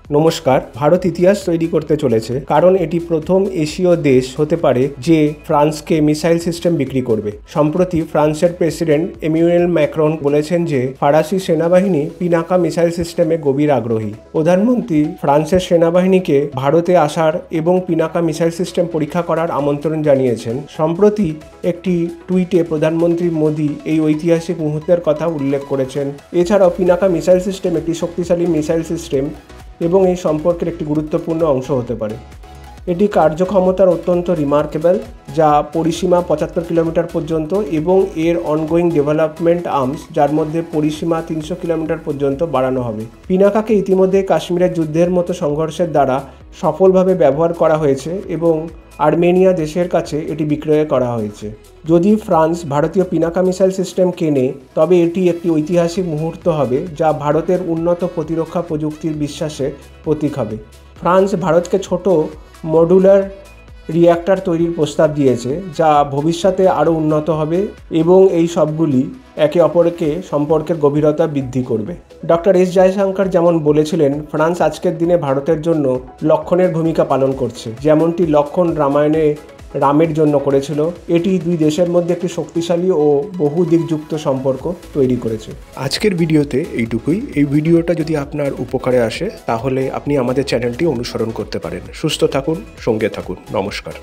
নমস্কার। ভারত ইতিহাস তৈরি করতে চলেছে, কারণ এটি প্রথম এশীয় দেশ হতে পারে যে ফ্রান্সকে মিসাইল সিস্টেম বিক্রি করবে। সম্প্রতি ফ্রান্সের প্রেসিডেন্ট এমানুয়েল ম্যাক্রন বলেছেন যে ফরাসি সেনাবাহিনী পিনাকা মিসাইল সিস্টেমে গভীর আগ্রহী। প্রধানমন্ত্রী ফ্রান্সের সেনাবাহিনীকে ভারতে আসার এবং পিনাকা মিসাইল সিস্টেম পরীক্ষা করার আমন্ত্রণ জানিয়েছেন। সম্প্রতি একটি টুইটে প্রধানমন্ত্রী মোদী এই ঐতিহাসিক মুহূর্তের কথা উল্লেখ করেছেন। এছাড়াও পিনাকা মিসাইল সিস্টেম একটি শক্তিশালী মিসাইল সিস্টেম এবং এই সম্পর্কের একটি গুরুত্বপূর্ণ অংশ হতে পারে। এটি কার্যক্ষমতার অত্যন্ত রিমার্কেবল, যা পরিসীমা 75 কিলোমিটার পর্যন্ত, এবং এর অনগোয়িং ডেভেলপমেন্ট আর্মস, যার মধ্যে পরিসীমা 300 কিলোমিটার পর্যন্ত বাড়ানো হবে। পিনাকাকে ইতিমধ্যে কাশ্মীরের যুদ্ধের মতো সংঘর্ষের দ্বারা সফলভাবে ব্যবহার করা হয়েছে এবং আর্মেনিয়া দেশের কাছে এটি বিক্রয় করা হয়েছে। যদি ফ্রান্স ভারতীয় পিনাকা মিসাইল সিস্টেম কেনে, তবে এটি একটি ঐতিহাসিক মুহূর্ত হবে, যা ভারতের উন্নত প্রতিরক্ষা প্রযুক্তির বিশ্বাসের প্রতীক হবে। ফ্রান্স ভারতকে ছোট মডুলার রিঅ্যাক্টর তৈরির প্রস্তাব দিয়েছে, যা ভবিষ্যতে আরও উন্নত হবে এবং এই সবগুলি একে অপরকে সম্পর্কের গভীরতা বৃদ্ধি করবে। ডক্টর এস জয়শঙ্কর যেমন বলেছিলেন, ফ্রান্স আজকের দিনে ভারতের জন্য লক্ষণের ভূমিকা পালন করছে, যেমনটি লক্ষণ রামায়ণে রামের জন্য করেছিল। এটি দুই দেশের মধ্যে একটি শক্তিশালী ও বহুদিকযুক্ত সম্পর্ক তৈরি করেছে। আজকের ভিডিওতে এইটুকুই। এই ভিডিওটা যদি আপনার উপকারে আসে, তাহলে আপনি আমাদের চ্যানেলটি অনুসরণ করতে পারেন। সুস্থ থাকুন, সঙ্গে থাকুন। নমস্কার।